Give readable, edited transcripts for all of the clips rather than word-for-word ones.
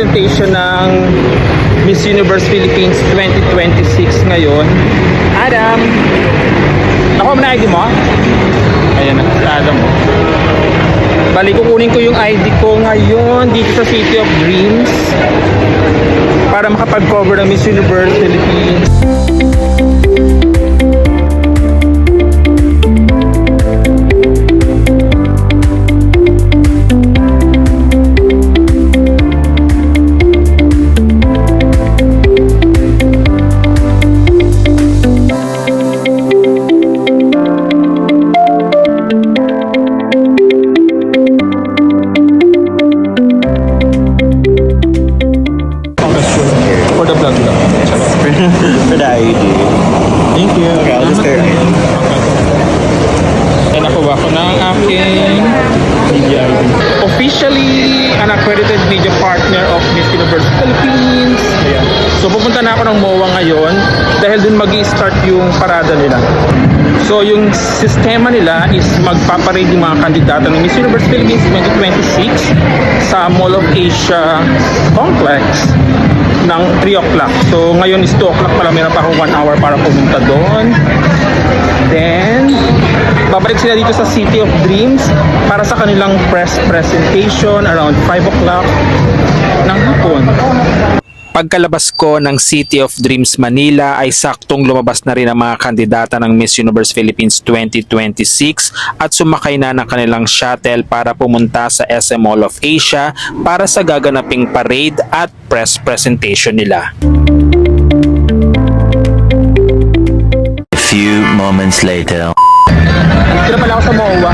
presentation ng Miss Universe Philippines 2026 ngayon. Adam! Nakuha mo na ID mo? Ayan na, Adam mo. Bali, kukunin ko yung ID ko ngayon dito sa City of Dreams para makapag-cover ng Miss Universe Philippines. For the vlog lang. For the ID. Thank you. Okay, I'll just stare. Kaya nakuha ko ng aking media ID. Officially an accredited media partner of Miss Universe Philippines. Ayan. So pupunta na ako ng MOA ngayon dahil dun mag-i-start yung parada nila. So yung sistema nila is magpaparade yung mga kandidata ng Miss Universe Philippines 2026 sa Mall of Asia Complex ng 3 o'clock. So ngayon is 2 o'clock pala, meron pa akong 1 hour para pumunta doon. Then babalik sila dito sa City of Dreams para sa kanilang press presentation around 5 o'clock ng hapon. Pagkalabas ko ng City of Dreams Manila ay saktong lumabas na rin ang mga kandidata ng Miss Universe Philippines 2026 at sumakay na ng kanilang shuttle para pumunta sa SM Mall of Asia para sa gaganaping parade at press presentation nila. A few moments later. Dito na pala ako sa MOA.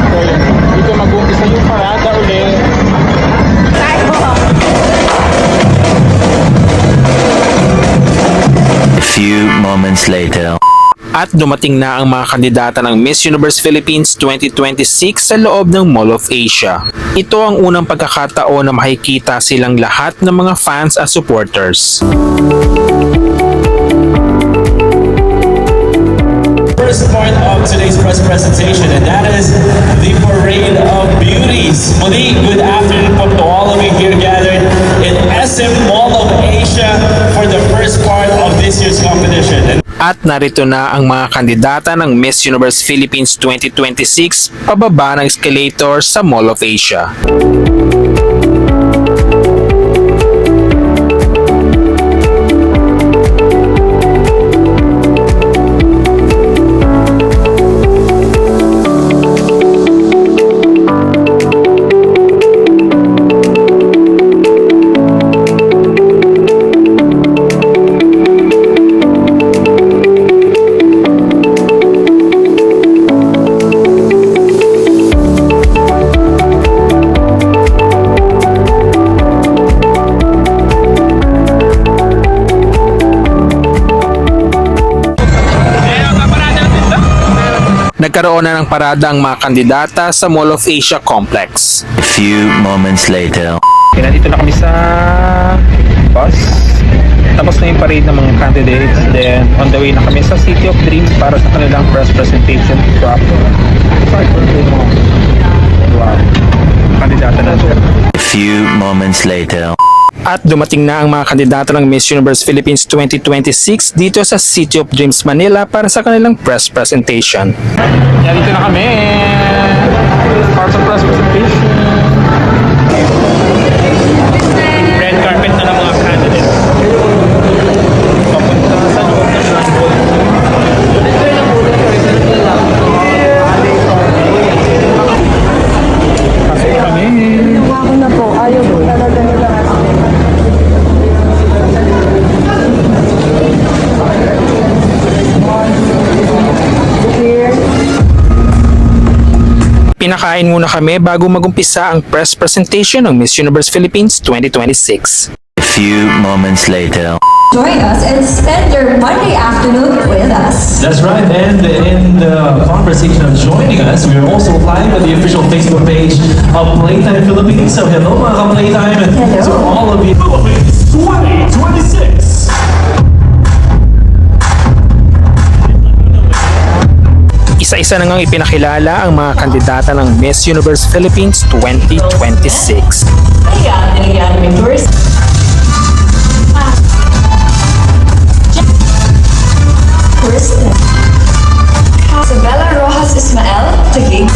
So dito mag-uumpisa yung parada ulit. A few moments later. At dumating na ang mga kandidata ng Miss Universe Philippines 2026 sa loob ng Mall of Asia. Ito ang unang pagkakataon na makikita silang lahat ng mga fans at supporters. First part of today's press presentation, and that is the Parade of Beauties. Muli, good afternoon po to all of you here gathered in SM Mall of Asia for the first part of this year's competition. At narito na ang mga kandidata ng Miss Universe Philippines 2026 pababa ng escalator sa Mall of Asia. Nagkaroon na ng parada ang mga kandidata sa Mall of Asia Complex. A few moments later. Okay, nandito na kami sa bus. Tapos na yung parade ng mga candidates. Then on the way na kami sa City of Dreams para sa kanilang press presentation proper. Wow. Kandidata na dyan. A few moments later. At dumating na ang mga kandidata ng Miss Universe Philippines 2026 dito sa City of Dreams Manila para sa kanilang press presentation. Yan, dito na kami. Para sa press presentation. Red carpet na ng mga candidates. Papunta sa loob ng Rumble. Pasok kami. Ako na po, ayaw po talaga nila. Pinakain muna kami bago magumpisa ang press presentation ng Miss Universe Philippines 2026. A few moments later. Join us and spend your Monday afternoon with us. That's right, and in the conversation of joining us, we are also live on the official Facebook page of Playtime Philippines. So hello mga ka-Playtime, and to all of you. Philippines 2026! Isa-isa na ngang ipinakilala ang mga kandidata ng Miss Universe Philippines 2026. Isabella Rojas Ismael, Taguig.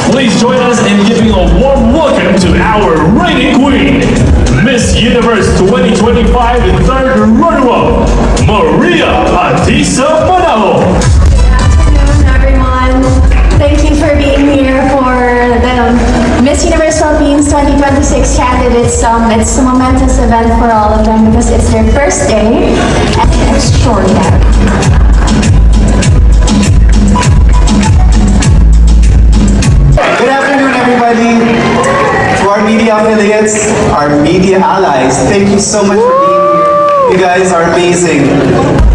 Please join us in giving a warm welcome to our reigning queen, Miss Universe 2025 third runner-up, Maria Atisa Manalo. Good afternoon, everyone. Thank you for being here for the Miss Universe Philippines 2026 candidates. It's a momentous event for all of them because it's their first day and it's extraordinary. Good afternoon, everybody. To our media affiliates, our media allies, thank you so much for being here. You guys are amazing.